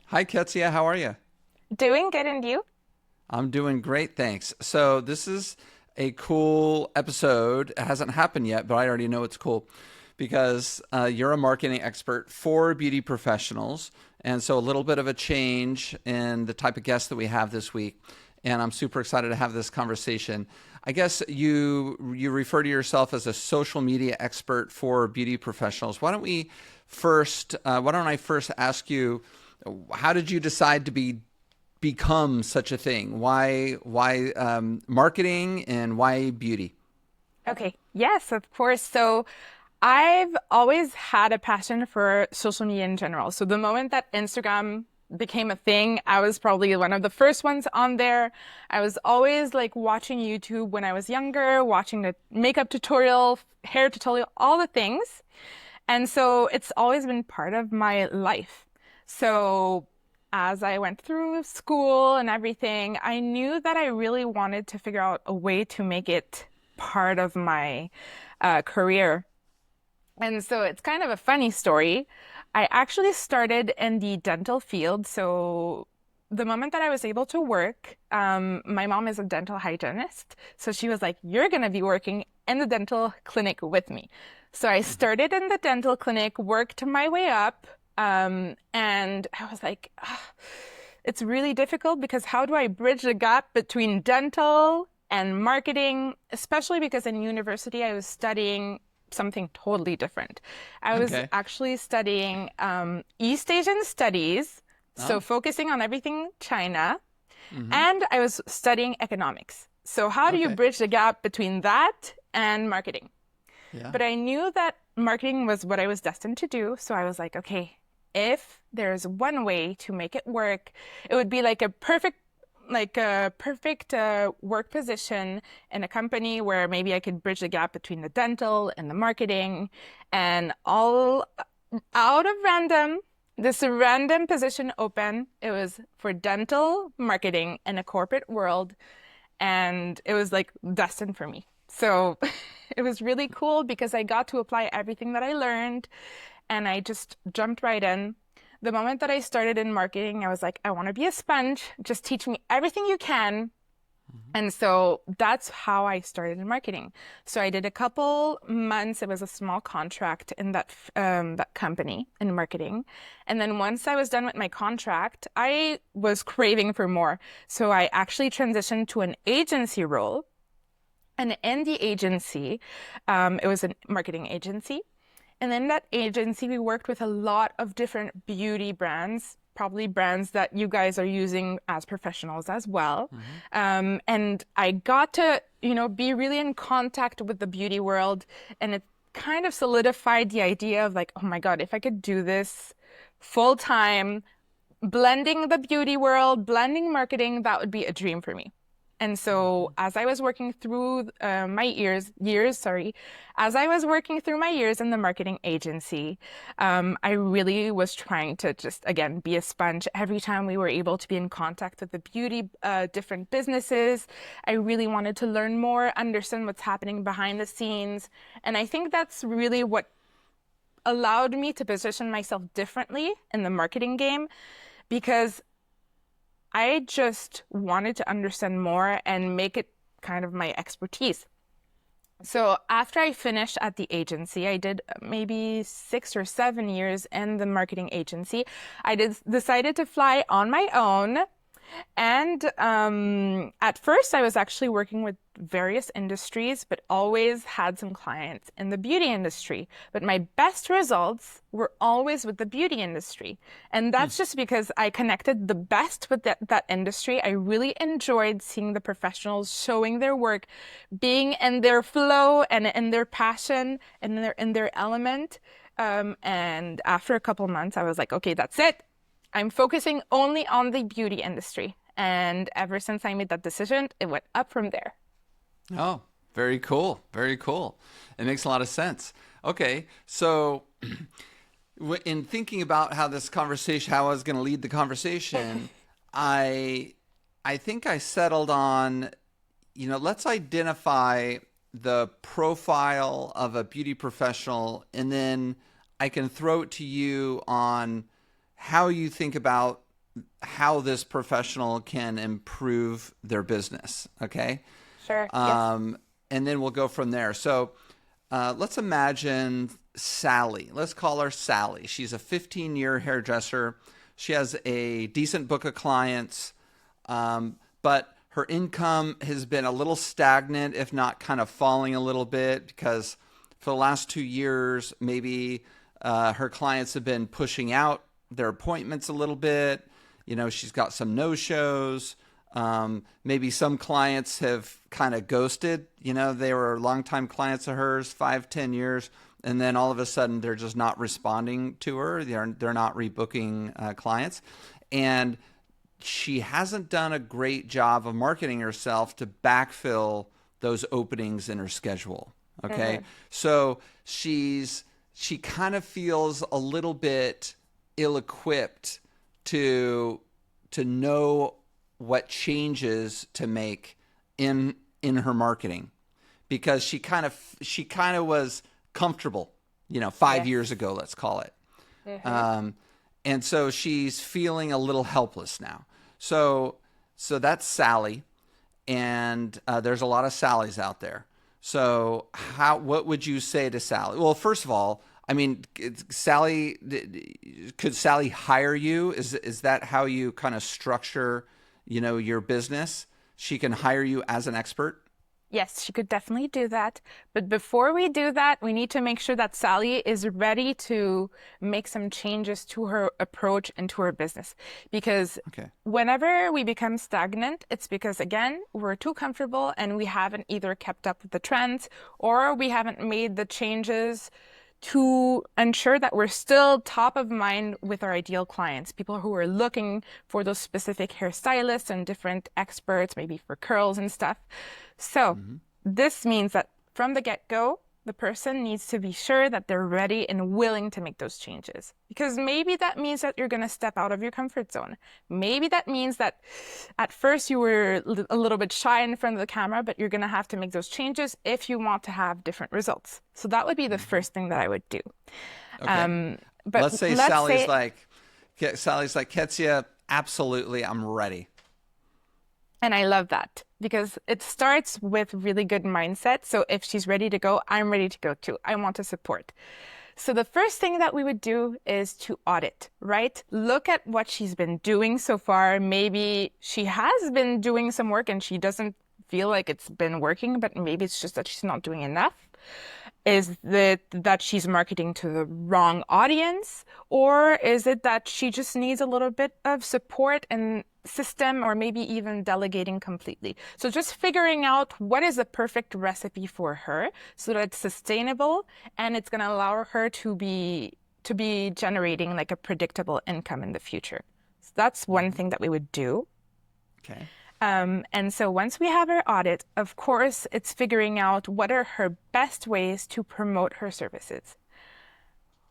Hi, Ketsia. How are you? Doing good, and you? I'm doing great, thanks. So, this is a cool episode. It hasn't happened yet, but I already know it's cool because you're a marketing expert for beauty professionals. And so, a little bit of a change in the type of guest that we have this week. And I'm super excited to have this conversation. I guess you refer to yourself as a social media expert for beauty professionals. Why don't I first ask you, how did you decide to become such a thing? Why marketing and why beauty? Okay, yes, of course. So I've always had a passion for social media in general. So the moment that Instagram became a thing, I was probably one of the first ones on there. I was always like watching YouTube when I was younger, watching the makeup tutorial, hair tutorial, all the things. And so it's always been part of my life. So as I went through school and everything, I knew that I really wanted to figure out a way to make it part of my career. And so it's kind of a funny story. I actually started in the dental field. So the moment that I was able to work, my mom is a dental hygienist. So she was like, "You're going to be working in the dental clinic with me." So I started in the dental clinic, worked my way up. And I was like, "Ah, it's really difficult because how do I bridge the gap between dental and marketing, especially because in university I was studying something totally different. I was Okay. actually studying East Asian studies, so Oh. focusing on everything China, Mm-hmm. and I was studying economics. So, how do you Okay. bridge the gap between that and marketing? Yeah. But I knew that marketing was what I was destined to do. So, I was like, okay, if there's one way to make it work, it would be like a perfect work position in a company where maybe I could bridge the gap between the dental and the marketing and all out of this random position open. It was for dental marketing in a corporate world, and it was like destined for me. So it was really cool because I got to apply everything that I learned and I just jumped right in. The moment that I started in marketing, I was like, I want to be a sponge. Just teach me everything you can. Mm-hmm. And so that's how I started in marketing. So I did a couple months. It was a small contract in that company in marketing. And then once I was done with my contract, I was craving for more. So I actually transitioned to an agency role. And in the agency, it was a marketing agency. And in that agency, we worked with a lot of different beauty brands, probably brands that you guys are using as professionals as well. Mm-hmm. And I got to, be really in contact with the beauty world. And it kind of solidified the idea of like, oh my God, if I could do this full time, blending the beauty world, blending marketing, that would be a dream for me. And so, as I was working through my as I was working through my years in the marketing agency, I really was trying to just, again, be a sponge. Every time we were able to be in contact with the beauty, different businesses, I really wanted to learn more, understand what's happening behind the scenes. And I think that's really what allowed me to position myself differently in the marketing game because I just wanted to understand more and make it kind of my expertise. So after I finished at the agency, I did maybe 6 or 7 years in the marketing agency. Decided to fly on my own and at first, I was actually working with various industries, but always had some clients in the beauty industry. But my best results were always with the beauty industry. And Hmm. that's just because I connected the best with that industry. I really enjoyed seeing the professionals showing their work, being in their flow and in their passion and in their element. And after a couple months, I was like, okay, that's it. I'm focusing only on the beauty industry. And ever since I made that decision, it went up from there. Oh, very cool. Very cool. It makes a lot of sense. Okay, so in thinking about how this conversation, how I was going to lead the conversation, I I think I settled on, let's identify the profile of a beauty professional, and then I can throw it to you on how you think about how this professional can improve their business. Okay. Sure. Yes. Um, and then we'll go from there. So let's imagine Sally. Let's call her Sally. She's a 15-year hairdresser. She has a decent book of clients, but her income has been a little stagnant, if not kind of falling a little bit, because for the last 2 years, maybe her clients have been pushing out their appointments a little bit. She's got some no-shows. Maybe some clients have kind of ghosted. They were longtime clients of hers, 5, 10 years, and then all of a sudden they're just not responding to her. They're not rebooking clients, and she hasn't done a great job of marketing herself to backfill those openings in her schedule. Okay, Mm-hmm. so she kind of feels a little bit ill-equipped to know what changes to make in her marketing, because she kind of was comfortable, 5 years Yes. ago, let's call it. Mm-hmm. Um, and so she's feeling a little helpless now. So that's Sally, and there's a lot of Sallys out there. So what would you say to Sally? Well, first of all, I mean, Sally, could Sally hire you? Is that how you kind of structure, your business? She can hire you as an expert. Yes, she could definitely do that. But before we do that, we need to make sure that Sally is ready to make some changes to her approach and to her business. Because Okay. whenever we become stagnant, it's because, again, we're too comfortable and we haven't either kept up with the trends or we haven't made the changes to ensure that we're still top of mind with our ideal clients, people who are looking for those specific hairstylists and different experts, maybe for curls and stuff. So Hmm. this means that from the get-go, the person needs to be sure that they're ready and willing to make those changes. Because maybe that means that you're going to step out of your comfort zone. Maybe that means that at first you were a little bit shy in front of the camera, but you're going to have to make those changes if you want to have different results. So that would be the Hmm. first thing that I would do. Okay. But Let's say let's say Sally's like, Ketsia, absolutely, I'm ready. And I love that because it starts with really good mindset. So if she's ready to go, I'm ready to go too. I want to support. So the first thing that we would do is to audit, right? Look at what she's been doing so far. Maybe she has been doing some work and she doesn't feel like it's been working, but maybe it's just that she's not doing enough. Is it that she's marketing to the wrong audience? Or is it that she just needs a little bit of support and system, or maybe even delegating completely? So just figuring out what is the perfect recipe for her so that it's sustainable and it's going to allow her to be generating like a predictable income in the future. So that's one Hmm. thing that we would do. Okay. And so once we have our audit, of course, it's figuring out what are her best ways to promote her services.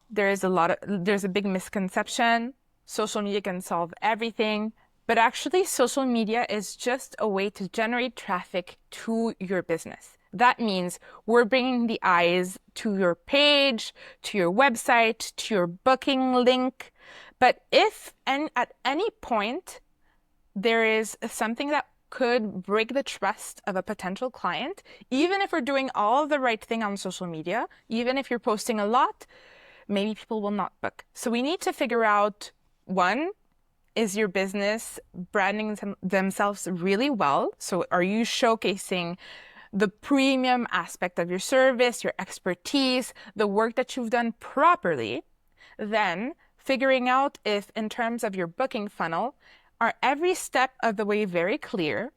There's a big misconception. Social media can solve everything, but actually social media is just a way to generate traffic to your business. That means we're bringing the eyes to your page, to your website, to your booking link. But if and at any point there is something that could break the trust of a potential client, even if we're doing all the right thing on social media, even if you're posting a lot, maybe people will not book. So we need to figure out, one, is your business branding themselves really well? So are you showcasing the premium aspect of your service, your expertise, the work that you've done properly? Then figuring out if, in terms of your booking funnel, are every step of the way very clear?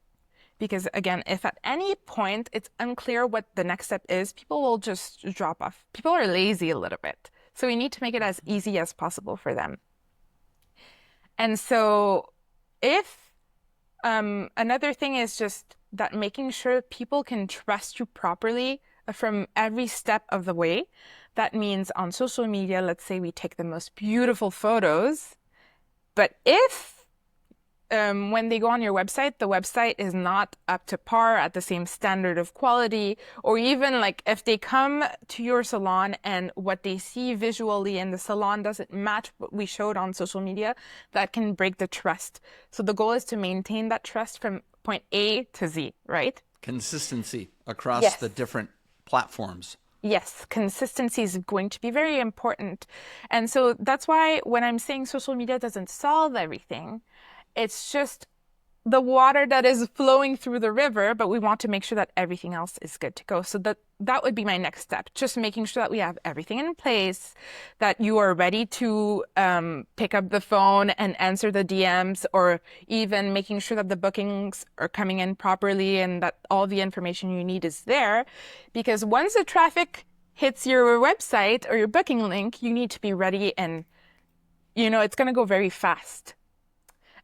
Because again, if at any point it's unclear what the next step is, people will just drop off. People are lazy a little bit. So we need to make it as easy as possible for them. And so if another thing is just that making sure people can trust you properly from every step of the way. That means on social media, let's say we take the most beautiful photos, but if when they go on your website, the website is not up to par at the same standard of quality, or even like if they come to your salon and what they see visually in the salon doesn't match what we showed on social media, that can break the trust. So the goal is to maintain that trust from point A to Z, right? Consistency across the Yes. different platforms. Yes, consistency is going to be very important. And so that's why when I'm saying social media doesn't solve everything, it's just the water that is flowing through the river, but we want to make sure that everything else is good to go. So that would be my next step, just making sure that we have everything in place, that you are ready to pick up the phone and answer the DMs, or even making sure that the bookings are coming in properly and that all the information you need is there. Because once the traffic hits your website or your booking link, you need to be ready, and it's going to go very fast.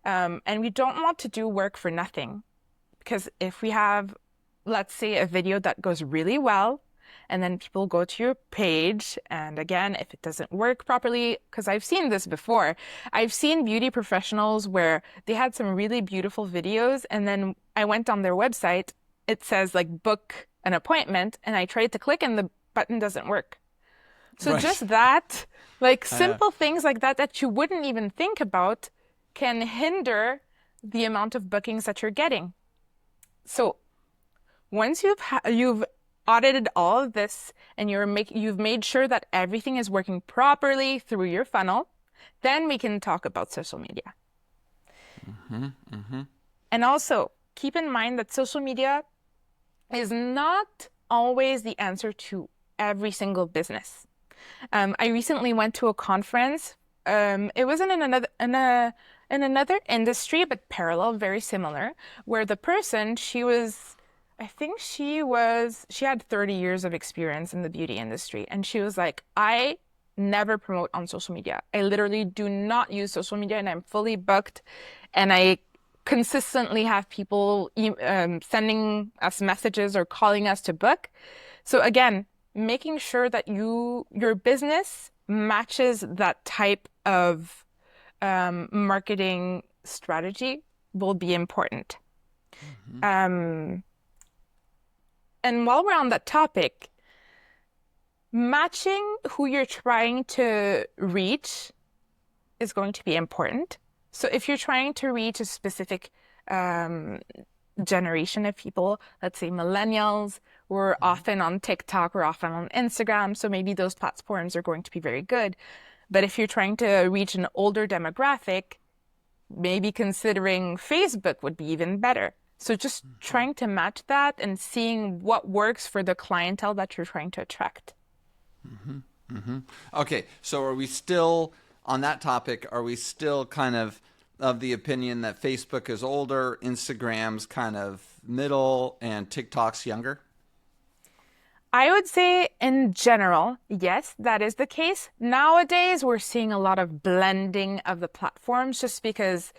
And we don't want to do work for nothing, because if we have, let's say, a video that goes really well, and then people go to your page, and again, if it doesn't work properly, because I've seen this before, I've seen beauty professionals where they had some really beautiful videos, and then I went on their website, it says like book an appointment, and I tried to click and the button doesn't work. So Right. just that, like I know. simple things like that you wouldn't even think about can hinder the amount of bookings that you're getting. So once you've audited all of this and you've made sure that everything is working properly through your funnel, then we can talk about social media. Mm-hmm. Mm-hmm. And also keep in mind that social media is not always the answer to every single business. I recently went to a conference. It wasn't in another industry, but parallel, very similar, where the person, I think she had 30 years of experience in the beauty industry. And she was like, I never promote on social media. I literally do not use social media, and I'm fully booked. And I consistently have people sending us messages or calling us to book. So again, making sure that your business matches that type of marketing strategy will be important. Mm-hmm. Um, and while we're on that topic, matching who you're trying to reach is going to be important. So if you're trying to reach a specific um, generation of people, let's say millennials, we're often on TikTok, we're often on Instagram, so maybe those platforms are going to be very good. But if you're trying to reach an older demographic, maybe considering Facebook would be even better. So just Mm-hmm. trying to match that and seeing what works for the clientele that you're trying to attract. Mm-hmm. Mm-hmm. Okay, so are we still on that topic? Are we still kind of the opinion that Facebook is older, Instagram's kind of middle, and TikTok's younger? I would say in general, yes, that is the case. Nowadays, we're seeing a lot of blending of the platforms just because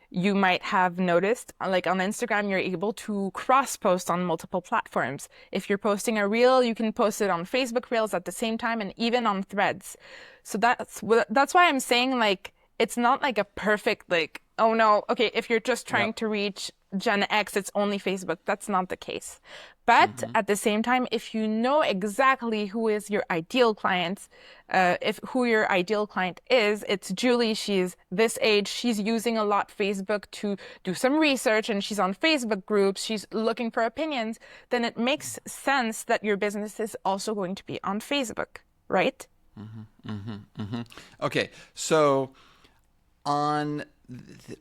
you might have noticed, like on Instagram, you're able to cross post on multiple platforms. If you're posting a reel, you can post it on Facebook Reels at the same time and even on Threads. So that's why I'm saying like it's not like a perfect like, oh no, okay, if you're just trying Yep. to reach Gen X, it's only Facebook. That's not the case. But Mm-hmm. at the same time, if you know exactly who is your ideal client, if who your ideal client is, it's Julie. She's this age. She's using a lot Facebook to do some research, and she's on Facebook groups. She's looking for opinions. Then it makes sense that your business is also going to be on Facebook, right? Mm-hmm. Mm-hmm. Mm-hmm. Okay, so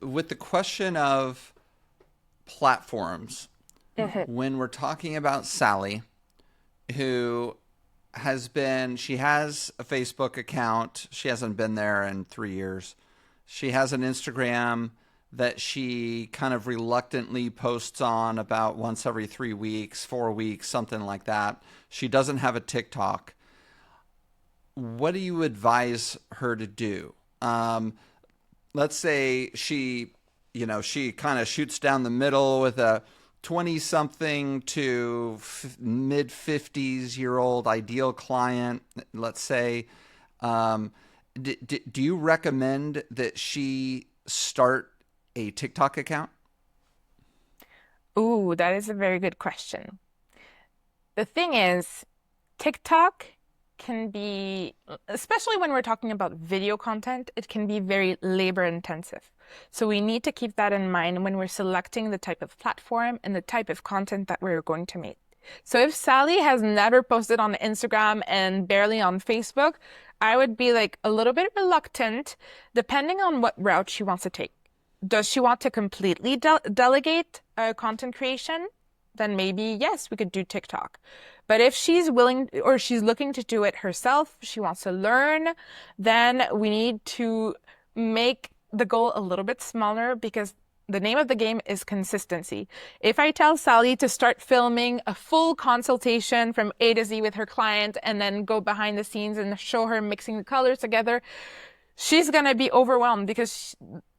with the question of platforms, Mhm. when we're talking about Sally, who she has a Facebook account. She hasn't been there in 3 years. She has an Instagram that she kind of reluctantly posts on about once every 3 weeks, 4 weeks, something like that. She doesn't have a TikTok. What do you advise her to do? Let's say she kind of shoots down the middle with a 20 something to mid 50s-year-old ideal client, let's say. Um, do you recommend that she start a TikTok account? Ooh, that is a very good question. The thing is, TikTok can be, especially when we're talking about video content, it can be very labor intensive. So we need to keep that in mind when we're selecting the type of platform and the type of content that we're going to make. So if Sally has never posted on Instagram and barely on Facebook, I would be like a little bit reluctant depending on what route she wants to take. Does she want to completely delegate content creation? Then maybe yes, we could do TikTok. But if she's willing or she's looking to do it herself, she wants to learn, then we need to make the goal a little bit smaller because the name of the game is consistency. If I tell Sally to start filming a full consultation from A to Z with her client and then go behind the scenes and show her mixing the colors together, she's gonna be overwhelmed because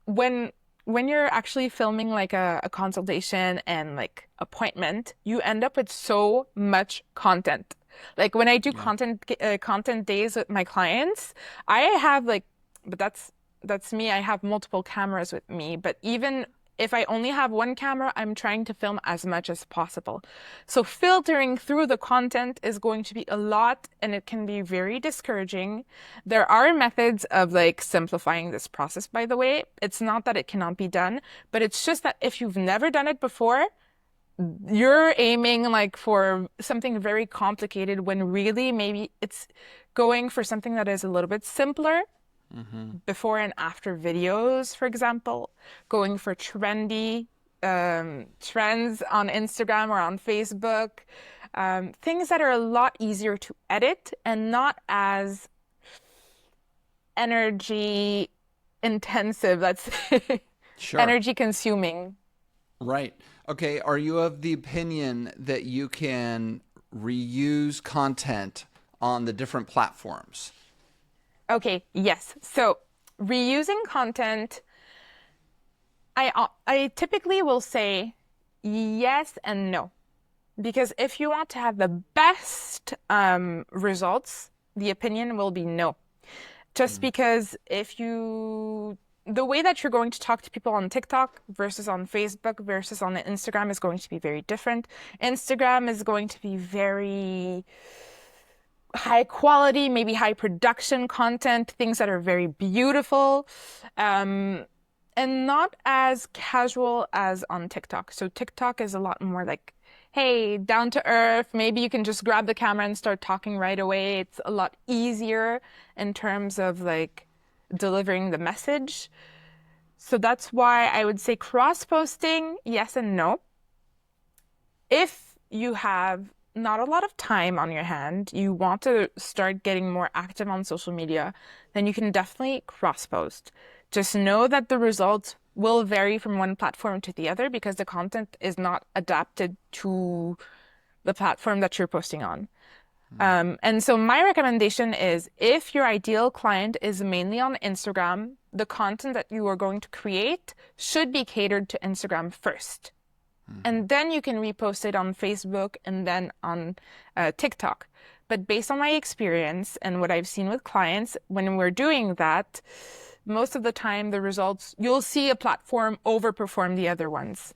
when you're actually filming like a consultation and like appointment, you end up with so much content. Like when I do Yeah. content days with my clients, I have like, but that's me. I have multiple cameras with me, but even if I only have one camera, I'm trying to film as much as possible. So filtering through the content is going to be a lot and it can be very discouraging. There are methods of like simplifying this process, by the way. It's not that it cannot be done, but it's just that if you've never done it before, you're aiming like for something very complicated when really maybe it's going for something that is a little bit simpler Hmm. before and after videos, for example, going for trendy trends on Instagram or on Facebook, things that are a lot easier to edit and not as energy intensive, let's say, Sure. energy consuming. Right. Okay. Are you of the opinion that you can reuse content on the different platforms? Okay, yes. So reusing content, I typically will say yes and no. Because if you want to have the best results, the opinion will be no. Just Mm. because the way that you're going to talk to people on TikTok versus on Facebook versus on Instagram is going to be very different. Instagram is going to be very high quality, maybe high production content, things that are very beautiful, um, and not as casual as on TikTok. So TikTok is a lot more like, hey, down to earth. Maybe you can just grab the camera and start talking right away. It's a lot easier in terms of like delivering the message. So that's why I would say cross posting, yes and no. If you have not a lot of time on your hand, you want to start getting more active on social media, then you can definitely cross post. Just know that the results will vary from one platform to the other because the content is not adapted to the platform that you're posting on. Mm. And so my recommendation is if your ideal client is mainly on Instagram, the content that you are going to create should be catered to Instagram first. Mhm. And then you can repost it on Facebook and then on TikTok. But based on my experience and what I've seen with clients, when we're doing that, most of the time the results, you'll see a platform overperform the other ones.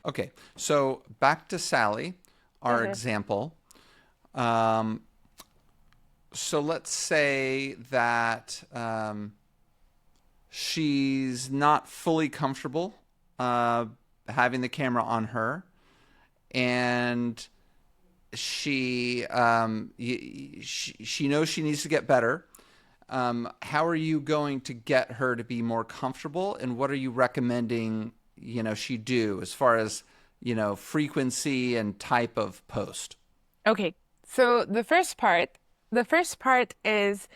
Okay. So back to Sally, our Mhm. example. Um, so let's say that she's not fully comfortable uh, having the camera on her, and she knows she needs to get better. How are you going to get her to be more comfortable, and what are you recommending? She do as far as frequency and type of post. Okay, so the first part is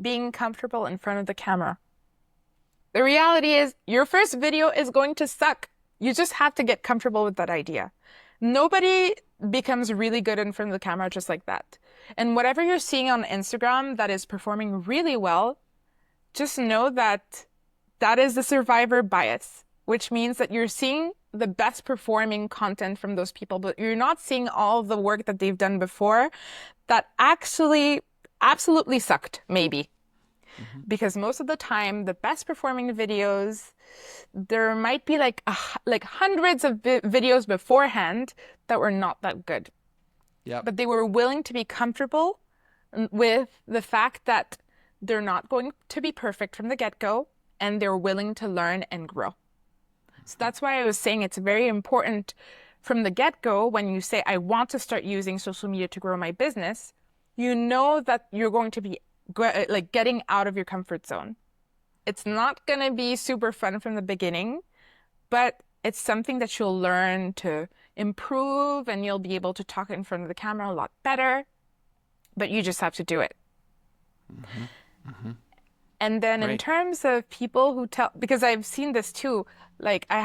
being comfortable in front of the camera. The reality is your first video is going to suck. You just have to get comfortable with that idea. Nobody becomes really good in front of the camera just like that. And whatever you're seeing on Instagram that is performing really well, just know that that is the survivor bias, which means that you're seeing the best performing content from those people, but you're not seeing all the work that they've done before that actually absolutely sucked, maybe. Hmm. because most of the time, the best performing videos, there might be like like hundreds of videos beforehand that were not that good, Yep. but they were willing to be comfortable with the fact that they're not going to be perfect from the get-go, and they're willing to learn and grow. So that's why I was saying it's very important from the get-go when you say, I want to start using social media to grow my business, you know that you're going to be like getting out of your comfort zone. It's not going to be super fun from the beginning, but it's something that you'll learn to improve and you'll be able to talk in front of the camera a lot better, but you just have to do it. Hmm. Hmm. And then in Great. terms of people who tell, because I've seen this too, like I've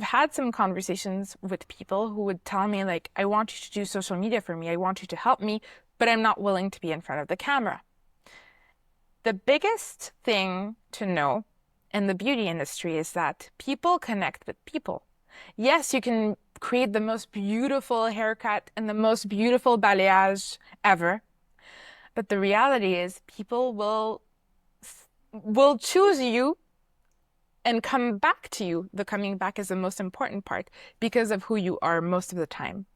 had some conversations with people who would tell me like, I want you to do social media for me. I want you to help me, but I'm not willing to be in front of the camera. The biggest thing to know in the beauty industry is that people connect with people. Yes, you can create the most beautiful haircut and the most beautiful balayage ever, but the reality is people will choose you and come back to you. The coming back is the most important part because of who you are most of the time.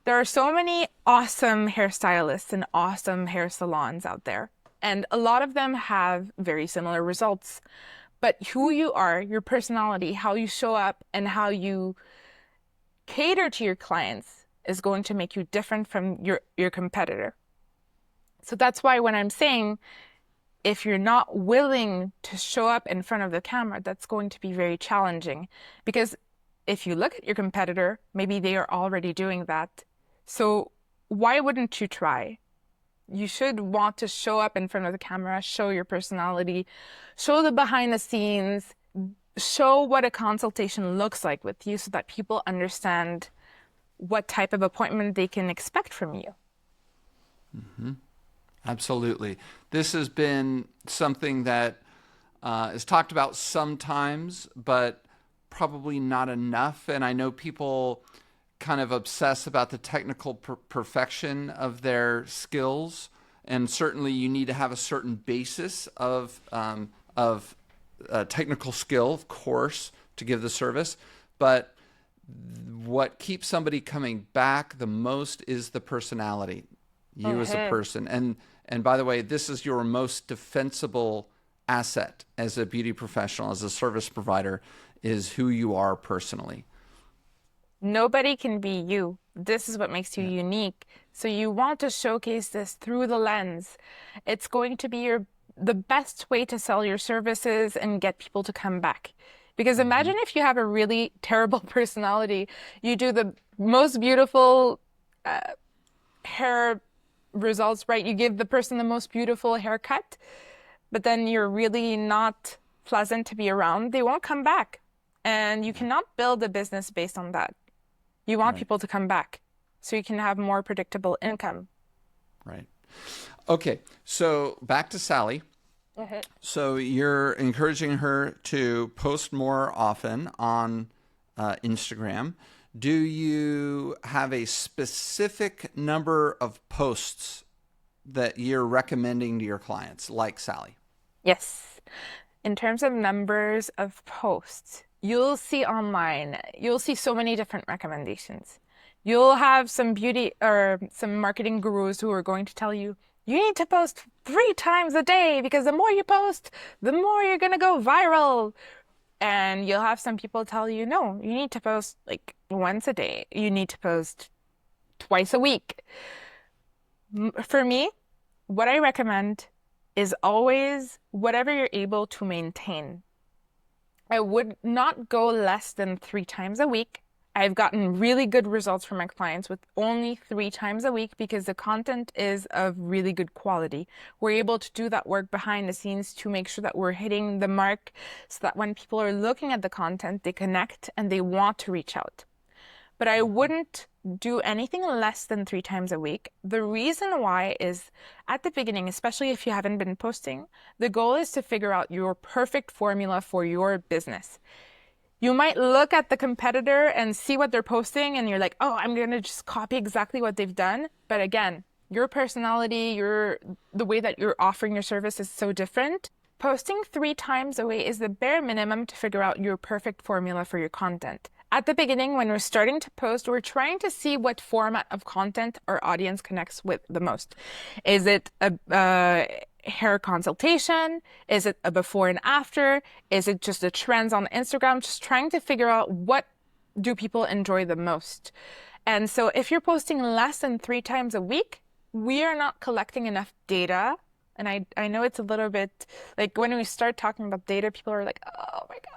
There are so many awesome hairstylists and awesome hair salons out there, and a lot of them have very similar results. But who you are, your personality, how you show up, and how you cater to your clients is going to make you different from your competitor. So that's why when I'm saying if you're not willing to show up in front of the camera, that's going to be very challenging. Because if you look at your competitor, maybe they are already doing that. So why wouldn't you try? You should want to show up in front of the camera, show your personality, show the behind the scenes, show what a consultation looks like with you so that people understand what type of appointment they can expect from you. Hmm. Absolutely. This has been something that is talked about sometimes, but probably not enough. And I know people kind of obsess about the technical perfection of their skills, and certainly you need to have a certain basis of technical skill, of course, to give the service. But what keeps somebody coming back the most is the personality, you as a Mm-hmm. person. And by the way, this is your most defensible asset as a beauty professional, as a service provider, is who you are personally. Nobody can be you. This is what makes you Yeah. unique. So you want to showcase this through the lens. It's going to be the best way to sell your services and get people to come back. Because Hmm. imagine if you have a really terrible personality, you do the most beautiful hair results, right? You give the person the most beautiful haircut, but then you're really not pleasant to be around. They won't come back. And you Yeah. cannot build a business based on that. You want Right. people to come back so you can have more predictable income. Right. Okay. So back to Sally. Mhm. So you're encouraging her to post more often on Instagram. Do you have a specific number of posts that you're recommending to your clients, like Sally? Yes. In terms of numbers of posts, you'll see online, you'll see so many different recommendations. You'll have some beauty or some marketing gurus who are going to tell you, you need to post 3 times a day because the more you post, the more you're going to go viral. And you'll have some people tell you, no, you need to post like once a day. You need to post twice a week. For me, what I recommend is always whatever you're able to maintain. I would not go less than 3 times a week. I've gotten really good results from my clients with only 3 times a week because the content is of really good quality. We're able to do that work behind the scenes to make sure that we're hitting the mark so that when people are looking at the content, they connect and they want to reach out. But I wouldn't do anything less than 3 times a week. The reason why is at the beginning, especially if you haven't been posting, the goal is to figure out your perfect formula for your business. You might look at the competitor and see what they're posting, and you're like, oh, I'm going to just copy exactly what they've done. But again, your personality, the way that you're offering your service is so different. Posting 3 times a week is the bare minimum to figure out your perfect formula for your content. At the beginning, when we're starting to post, we're trying to see what format of content our audience connects with the most. Is it a hair consultation? Is it a before and after? Is it just the trends on Instagram? Just trying to figure out what do people enjoy the most. And so if you're posting less than 3 times a week, we are not collecting enough data. And I know it's a little bit like when we start talking about data, people are like, oh my God.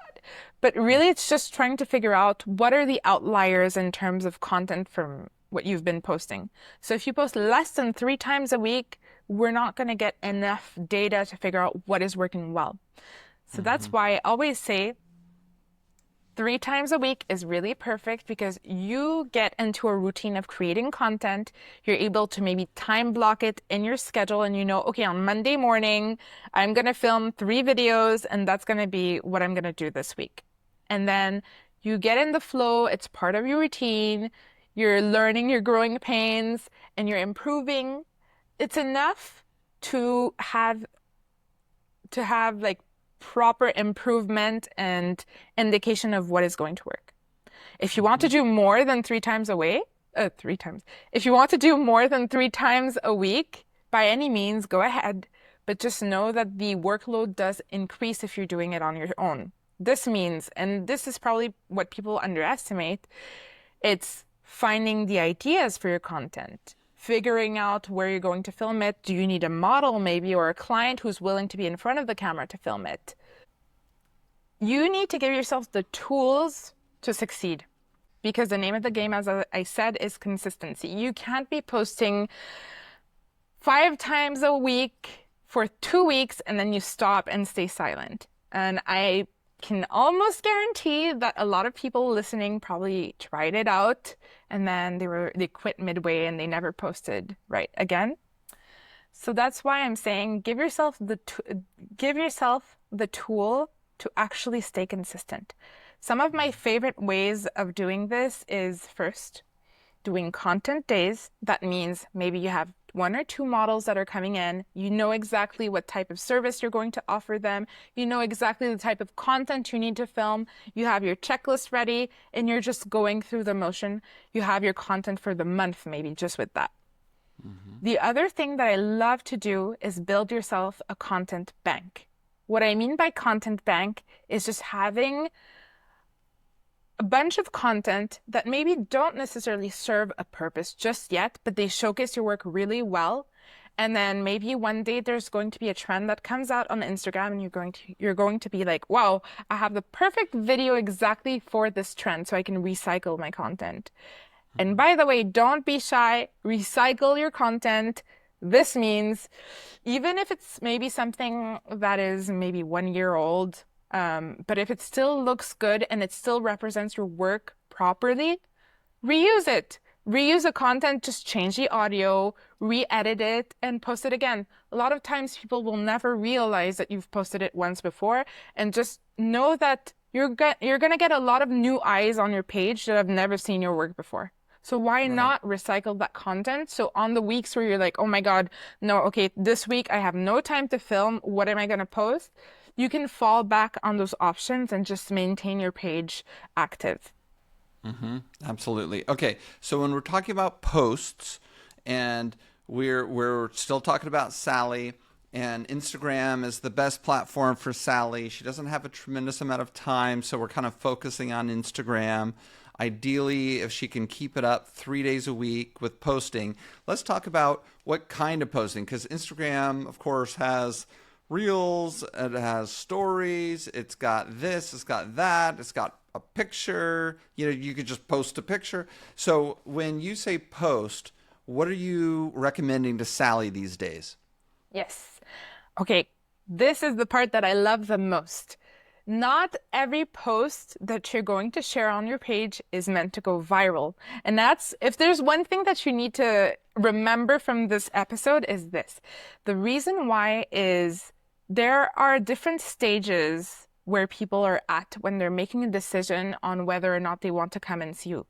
But really, it's just trying to figure out what are the outliers in terms of content from what you've been posting. So if you post less than 3 times a week, we're not going to get enough data to figure out what is working well. So that's why I always say 3 times a week is really perfect because you get into a routine of creating content. You're able to maybe time block it in your schedule and you know, okay, on Monday morning, I'm going to film 3 videos and that's going to be what I'm going to do this week. And then you get in the flow. It's part of your routine. You're learning your growing pains and you're improving. It's enough to have like proper improvement and indication of what is going to work. If you want to do more than 3 times a week, 3 times. If you want to do more than 3 times a week, by any means, go ahead. But just know that the workload does increase if you're doing it on your own. This means, and this is probably what people underestimate, it's finding the ideas for your content. Figuring out where you're going to film it. Do you need a model maybe or a client who's willing to be in front of the camera to film it? You need to give yourself the tools to succeed because the name of the game, as I said, is consistency. You can't be posting 5 times a week for 2 weeks and then you stop and stay silent. And I can almost guarantee that a lot of people listening probably tried it out and then they quit midway and they never posted right again. So that's why I'm saying give yourself the tool to actually stay consistent. Some of my favorite ways of doing this is first doing content days. That means maybe you have 1 or 2 models that are coming in. You know exactly what type of service you're going to offer them. You know exactly the type of content you need to film. You have your checklist ready and you're just going through the motion. You have your content for the month, maybe just with that. The other thing that I love to do is build yourself a content bank. What I mean by content bank is just having a bunch of content that maybe don't necessarily serve a purpose just yet, but they showcase your work really well. And then maybe one day there's going to be a trend that comes out on Instagram and you're going to be like, wow, I have the perfect video exactly for this trend so I can recycle my content. And by the way, don't be shy, recycle your content. This means even if it's maybe something that is maybe 1 year old, but if it still looks good and it still represents your work properly, reuse it. Reuse the content, just change the audio, re-edit it, and post it again. A lot of times people will never realize that you've posted it once before, and just know that you're going to get a lot of new eyes on your page that have never seen your work before. So why not recycle that content? So on the weeks where you're like, oh my God, no, okay, this week I have no time to film. What am I going to post? You can fall back on those options and just maintain your page active. Absolutely. Okay, so when we're talking about posts, and we're still talking about Sally, and Instagram is the best platform for Sally. She doesn't have a tremendous amount of time, so we're kind of focusing on Instagram. Ideally, if she can keep it up 3 days a week with posting, let's talk about what kind of posting, because Instagram, of course, has Reels, it has stories, it's got this, it's got that, it's got a picture, you could just post a picture. So when you say post, what are you recommending to Sally these days? Yes. Okay, this is the part that I love the most. Not every post that you're going to share on your page is meant to go viral. And that's, if there's one thing that you need to remember from this episode is this. The reason why is there are different stages where people are at when they're making a decision on whether or not they want to come and see you.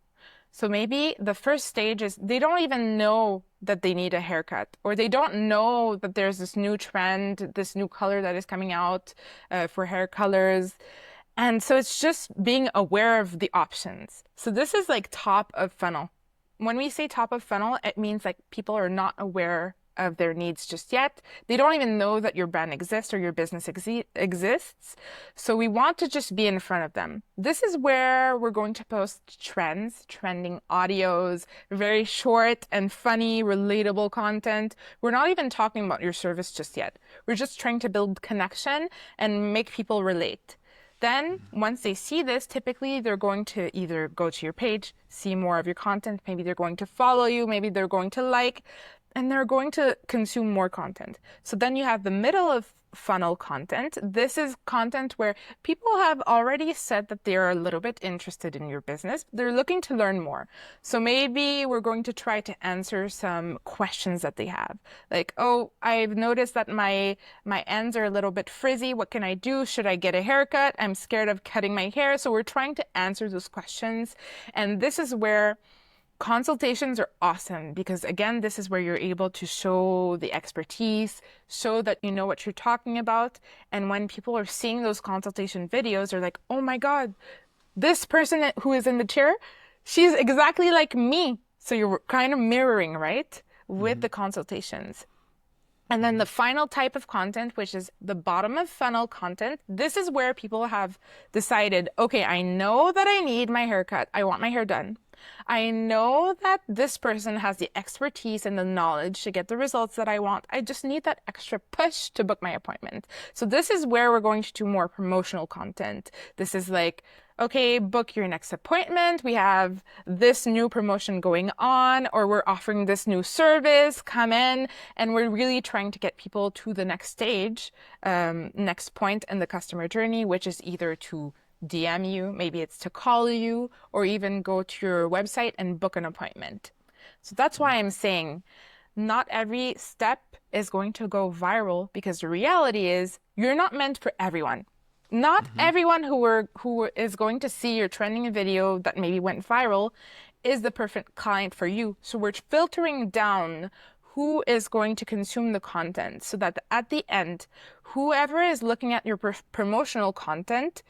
So maybe the first stage is they don't even know that they need a haircut, or they don't know that there's this new trend, this new color that is coming out for hair colors. And so it's just being aware of the options. So this is like top of funnel. When we say top of funnel, it means like people are not aware of their needs just yet. They don't even know that your brand exists or your business exists. So we want to just be in front of them. This is where we're going to post trends, trending audios, very short and funny, relatable content. We're not even talking about your service just yet. We're just trying to build connection and make people relate. Then, once they see this, typically they're going to either go to your page, see more of your content, maybe they're going to follow you, maybe they're going to like, and they're going to consume more content. So then you have the middle of funnel content. This is content where people have already said that they're a little bit interested in your business. They're looking to learn more. So maybe we're going to try to answer some questions that they have. Like, oh, I've noticed that my ends are a little bit frizzy. What can I do? Should I get a haircut? I'm scared of cutting my hair. So we're trying to answer those questions. And this is where consultations are awesome because, again, this is where you're able to show the expertise, show that you know what you're talking about. And when people are seeing those consultation videos, they're like, oh my God, this person who is in the chair, she's exactly like me. So you're kind of mirroring, right, with the consultations. And then the final type of content, which is the bottom of funnel content, this is where people have decided, okay, I know that I need my haircut. I want my hair done. I know that this person has the expertise and the knowledge to get the results that I want. I just need that extra push to book my appointment. So this is where we're going to do more promotional content. This is like, okay, book your next appointment. We have this new promotion going on, or we're offering this new service. Come in. And we're really trying to get people to the next stage, next point in the customer journey, which is either to DM you, maybe it's to call you, or even go to your website and book an appointment. So that's why I'm saying not every step is going to go viral, because the reality is you're not meant for everyone. Not everyone who is going to see your trending video that maybe went viral is the perfect client for you. So we're filtering down who is going to consume the content so that at the end, whoever is looking at your promotional content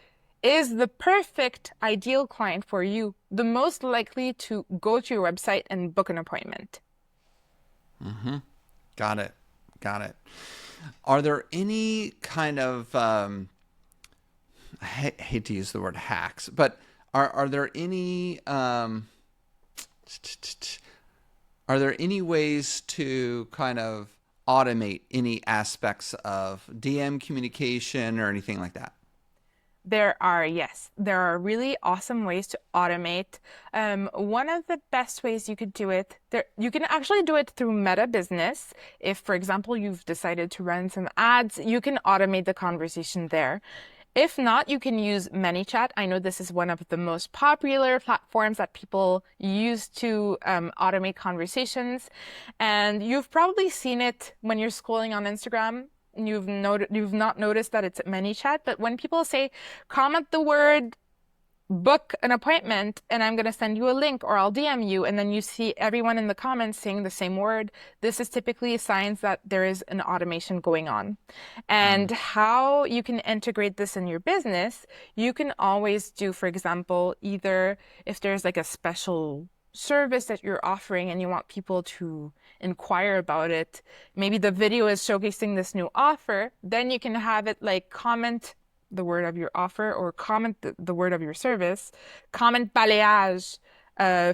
is the perfect ideal client for you, the most likely to go to your website and book an appointment. Got it. Got it. Are there any kind of hate to use the word hacks, but are there any are there any ways to kind of automate any aspects of DM communication or anything like that? There are, yes, there are really awesome ways to automate. One of the best ways you could do it, you can actually do it through Meta Business. If, for example, you've decided to run some ads, you can automate the conversation there. If not, you can use ManyChat. I know this is one of the most popular platforms that people use to automate conversations. And you've probably seen it when you're scrolling on Instagram. You've not noticed that it's ManyChat, but when people say, comment the word book an appointment and I'm going to send you a link, or I'll DM you, and then you see everyone in the comments saying the same word, this is typically signs that there is an automation going on. And how you can integrate this in your business, you can always do, for example, either if there's like a special service that you're offering and you want people to inquire about it, maybe the video is showcasing this new offer, then you can have it like comment the word of your offer, or comment the word of your service, comment balayage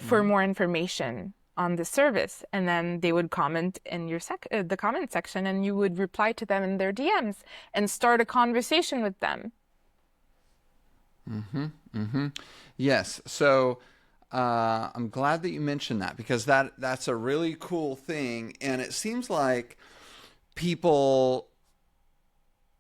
for more information on the service. And then they would comment in your the comment section, and you would reply to them in their DMs and start a conversation with them. Yes. So I'm glad that you mentioned that, because that's a really cool thing. And it seems like people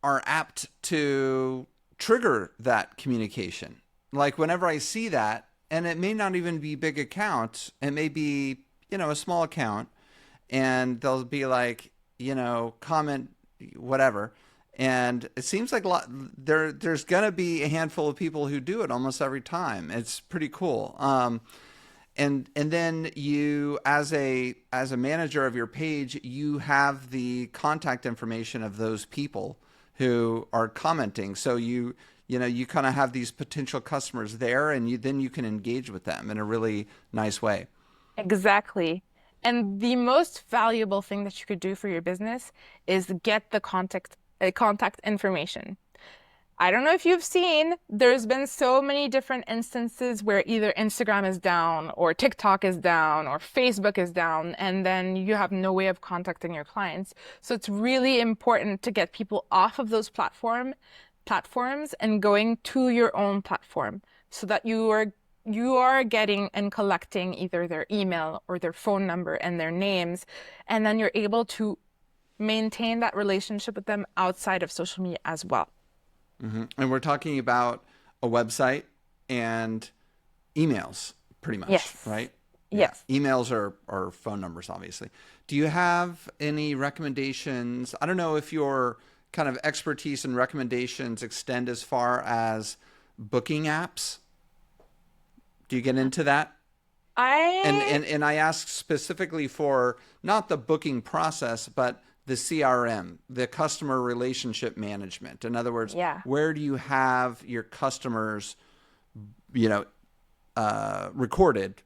are apt to trigger that communication. Like whenever I see that, and it may not even be big accounts, it may be, a small account, and they'll be like, comment whatever. And it seems like there's going to be a handful of people who do it almost every time. It's pretty cool. And then you, as a manager of your page, you have the contact information of those people who are commenting. So you kind of have these potential customers there, and you can engage with them in a really nice way. Exactly. And the most valuable thing that you could do for your business is get the contact information. I don't know if you've seen, there's been so many different instances where either Instagram is down or TikTok is down or Facebook is down, and then you have no way of contacting your clients. So it's really important to get people off of those platforms and going to your own platform so that you are getting and collecting either their email or their phone number and their names, and then you're able to maintain that relationship with them outside of social media as well. And we're talking about a website and emails, pretty much, Yes. right? Yeah. Yes. Emails are phone numbers, obviously. Do you have any recommendations? I don't know if your kind of expertise and recommendations extend as far as booking apps. Do you get into that? And, I, and, and I ask specifically for not the booking process, but the CRM, the customer relationship management. In other words, yeah. where do you have your customers, you know, recorded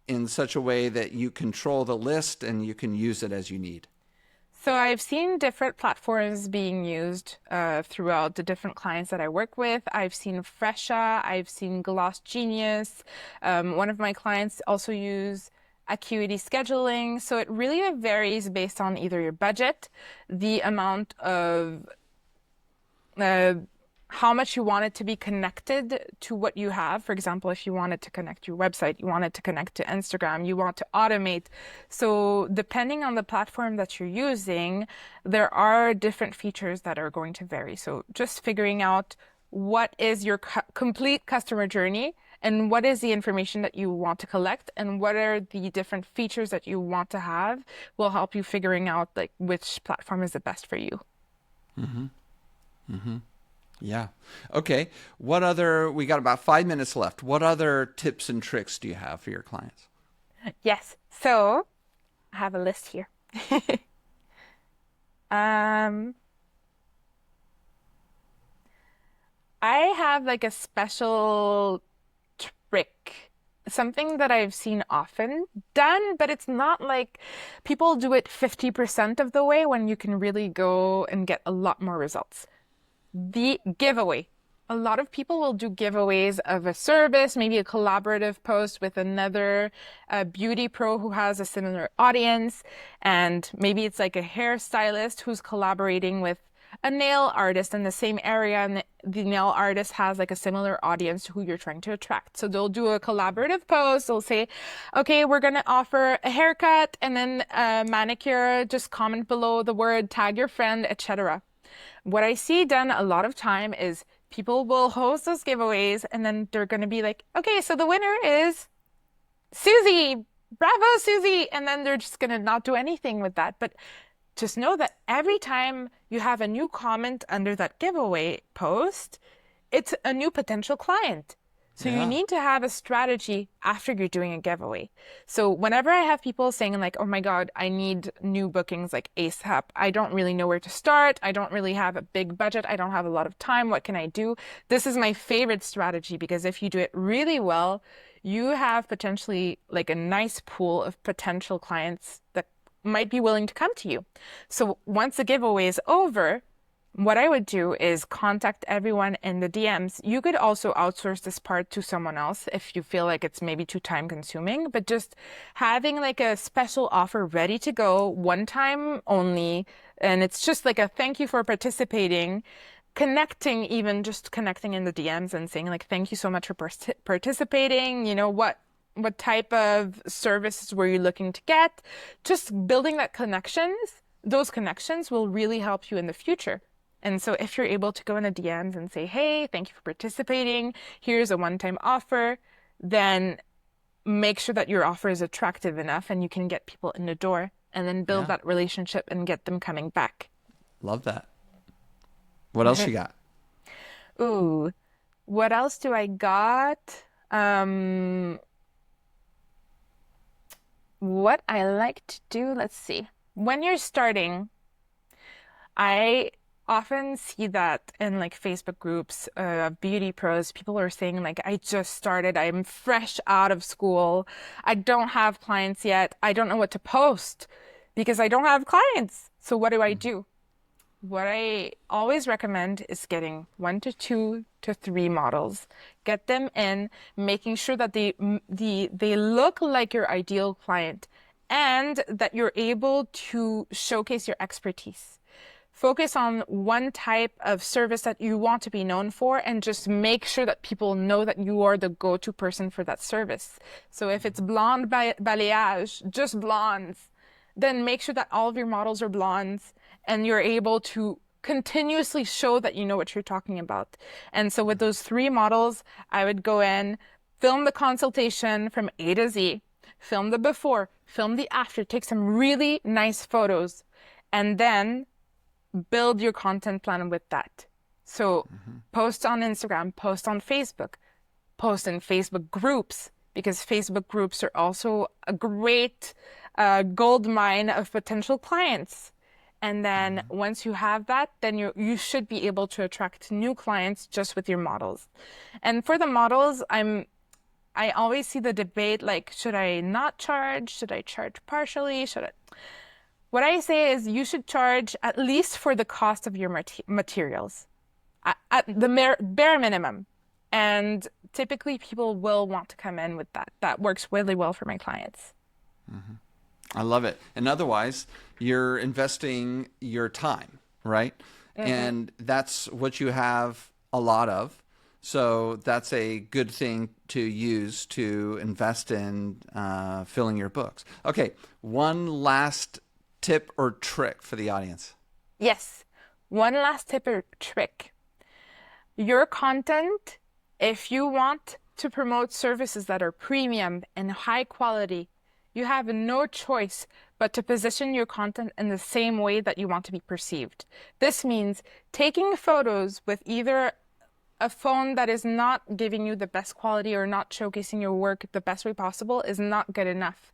in such a way that you control the list and you can use it as you need? So I've seen different platforms being used throughout the different clients that I work with. I've seen Fresha, I've seen Gloss Genius. One of my clients also use Acuity Scheduling. So it really varies based on either your budget, the amount of uh, how much you want it to be connected to what you have. For example, if you wanted to connect your website, you want it to connect to Instagram, you want to automate. So, depending on the platform that you're using, there are different features that are going to vary. So, just figuring out what is your complete customer journey and what is the information that you want to collect and what are the different features that you want to have will help you figuring out like which platform is the best for you. Yeah. Okay. We got about 5 minutes left. What other tips and tricks do you have for your clients? Yes. So, I have a list here. Um, I have like a special trick, something that I've seen often done, but it's not like people do it 50% of the way when you can really go and get a lot more results. The giveaway. A lot of people will do giveaways of a service, maybe a collaborative post with another beauty pro who has a similar audience. And maybe it's like a hairstylist who's collaborating with a nail artist in the same area, and the nail artist has like a similar audience to who you're trying to attract. So they'll do a collaborative post. They'll say, okay, we're going to offer a haircut and then a manicure. Just comment below the word, tag your friend, etc. What I see done a lot of time is people will host those giveaways and then they're going to be like, okay, so the winner is Susie. Bravo, Susie. And then they're just going to not do anything with that. But just know that every time you have a new comment under that giveaway post, it's a new potential client. So you Yeah. need to have a strategy after you're doing a giveaway. So whenever I have people saying like, "Oh my God, I need new bookings like ASAP. I don't really know where to start. I don't really have a big budget. I don't have a lot of time. What can I do?" This is my favorite strategy because if you do it really well, you have potentially like a nice pool of potential clients that might be willing to come to you. So once the giveaway is over, what I would do is contact everyone in the DMs. You could also outsource this part to someone else if you feel like it's maybe too time consuming, but just having like a special offer ready to go, one time only, and it's just like a thank you for participating, connecting, even just connecting in the DMs and saying like thank you so much for participating. What type of services were you looking to get? Just building that connections. Those connections will really help you in the future. And so if you're able to go in the DMs and say, hey, thank you for participating, here's a one-time offer, then make sure that your offer is attractive enough and you can get people in the door and then build Yeah. that relationship and get them coming back. Love that. What else you got? Ooh, what else do I got? Um, What I like to do, let's see. When you're starting, I often see that in like Facebook groups of beauty pros, people are saying like, I just started, I'm fresh out of school, I don't have clients yet, I don't know what to post because I don't have clients. So what do I do? What I always recommend is getting 1 to 2 to 3 models, get them in, making sure that they look like your ideal client and that you're able to showcase your expertise. Focus on one type of service that you want to be known for and just make sure that people know that you are the go-to person for that service. So if it's blonde balayage, just blondes, then make sure that all of your models are blondes and you're able to continuously show that you know what you're talking about. And so with those 3 models, I would go in, film the consultation from A to Z, film the before, film the after, take some really nice photos, and then build your content plan with that. So post on Instagram, post on Facebook, post in Facebook groups, because Facebook groups are also a great gold mine of potential clients. And then once you have that, then you should be able to attract new clients just with your models. And for the models, I always see the debate like, should I not charge? Should I charge partially? Should I? What I say is you should charge at least for the cost of your materials, at the bare minimum. And typically people will want to come in with that. That works really well for my clients. I love it. And otherwise, you're investing your time, right? And that's what you have a lot of. So that's a good thing to use to invest in filling your books. Okay, one last tip or trick for the audience. Yes. One last tip or trick. Your content, if you want to promote services that are premium and high quality, you have no choice but to position your content in the same way that you want to be perceived. This means taking photos with either a phone that is not giving you the best quality or not showcasing your work the best way possible is not good enough.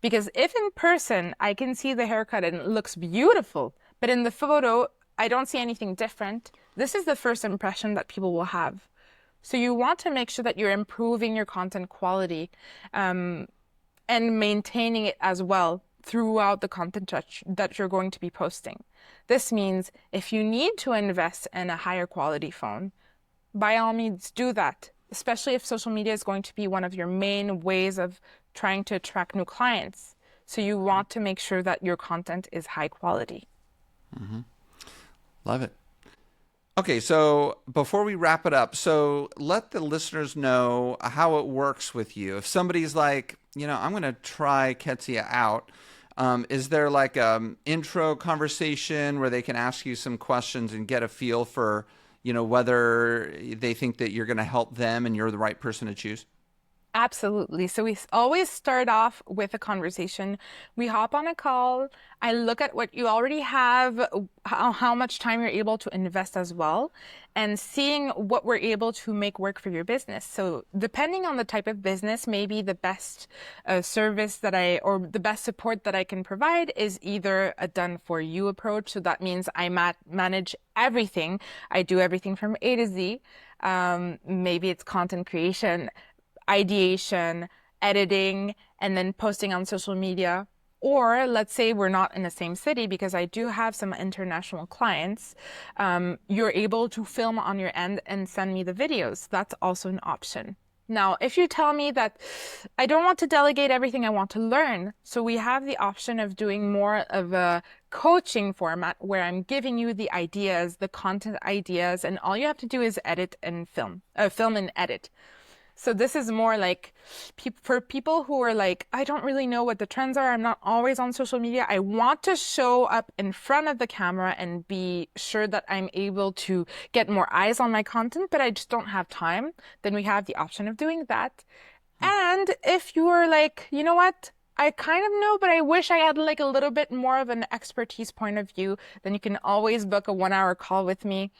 Because if in person I can see the haircut and it looks beautiful, but in the photo I don't see anything different, this is the first impression that people will have. So you want to make sure that you're improving your content quality and maintaining it as well throughout the content that you're going to be posting. This means if you need to invest in a higher quality phone, by all means do that, especially if social media is going to be one of your main ways of trying to attract new clients. So you want to make sure that your content is high quality. Love it. Okay, so before we wrap it up, so let the listeners know how it works with you. If somebody's like, I'm going to try Ketsia out, is there like an intro conversation where they can ask you some questions and get a feel for, whether they think that you're going to help them and you're the right person to choose? Absolutely. So we always start off with a conversation. We hop on a call. I look at what you already have, how much time you're able to invest as well, and seeing what we're able to make work for your business. So depending on the type of business, maybe the best service or the best support that I can provide is either a done for you approach. So that means I manage everything. I do everything from A to Z. Maybe it's content creation, ideation, editing, and then posting on social media. Or let's say we're not in the same city, because I do have some international clients. You're able to film on your end and send me the videos. That's also an option. Now, if you tell me that I don't want to delegate everything, I want to learn. So we have the option of doing more of a coaching format where I'm giving you the ideas, the content ideas, and all you have to do is edit and film and edit. So this is more like for people who are like, I don't really know what the trends are. I'm not always on social media. I want to show up in front of the camera and be sure that I'm able to get more eyes on my content, but I just don't have time. Then we have the option of doing that. And if you are like, you know what? I kind of know, but I wish I had like a little bit more of an expertise point of view, then you can always book a 1-hour call with me.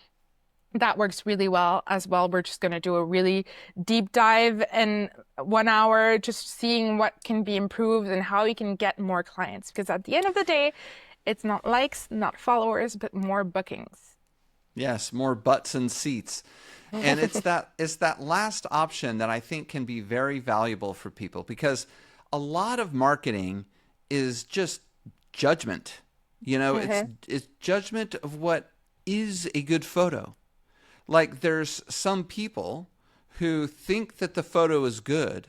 That works really well as well. We're just going to do a really deep dive in 1 hour, just seeing what can be improved and how we can get more clients. Because at the end of the day, it's not likes, not followers, but more bookings. Yes, more butts and seats. And it's that last option that I think can be very valuable for people because a lot of marketing is just judgment. You know, Hmm. it's judgment of what is a good photo. Like there's some people who think that the photo is good,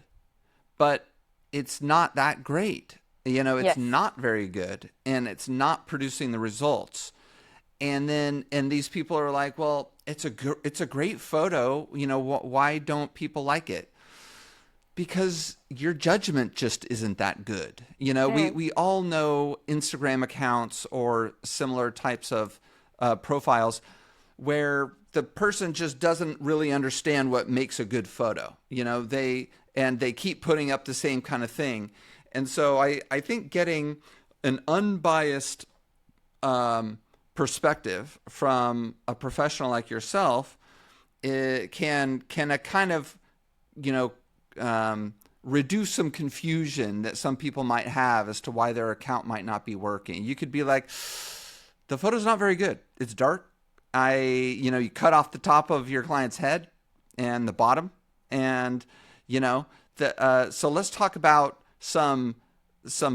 but it's not that great. You know, it's Yes. not very good and it's not producing the results. And these people are like, well, it's a great photo. You know, why don't people like it? Because your judgment just isn't that good. You know, Mm. we all know Instagram accounts or similar types of profiles where the person just doesn't really understand what makes a good photo. You know, they keep putting up the same kind of thing. And so I think getting an unbiased perspective from a professional like yourself, it can a kind of you know reduce some confusion that some people might have as to why their account might not be working. You could be like, the photo's not very good. It's dark. You cut off the top of your client's head and the bottom, and so let's talk about some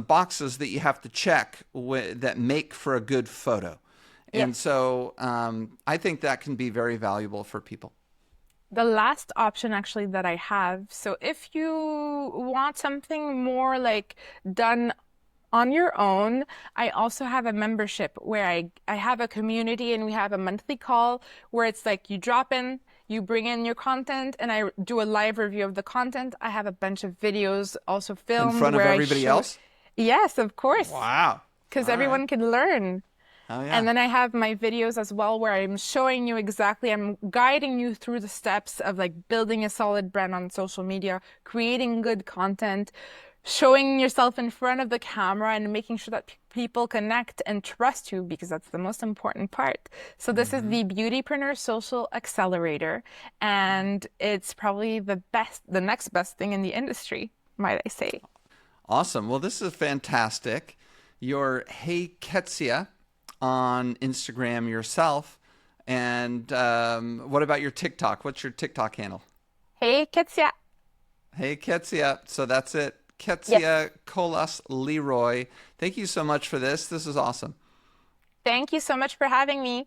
boxes that you have to check that make for a good photo. And Yes. so I think that can be very valuable for people. The last option actually that I have, so if you want something more like done on your own, I also have a membership where I have a community and we have a monthly call where it's like you drop in, you bring in your content, and I do a live review of the content. I have a bunch of videos also In filmed front of where I everybody show, else? yes, of course, Wow. because All right. everyone can learn. Oh, And yeah. then I have my videos as well where I'm showing you exactly, I'm guiding you through the steps of like building a solid brand on social media, creating good content, showing yourself in front of the camera and making sure that people connect and trust you because that's the most important part. So this is Hmm. the Beautypreneur Social Accelerator, and it's probably the next best thing in the industry, might I say. Awesome. Well, this is fantastic. You're Hey Ketsia on Instagram yourself. And what about your TikTok? What's your TikTok handle? Hey, Ketsia. Hey Ketsia. So that's it. Yes. Ketsia Colas-Leroy. Thank you so much for this. This is awesome. Thank you so much for having me.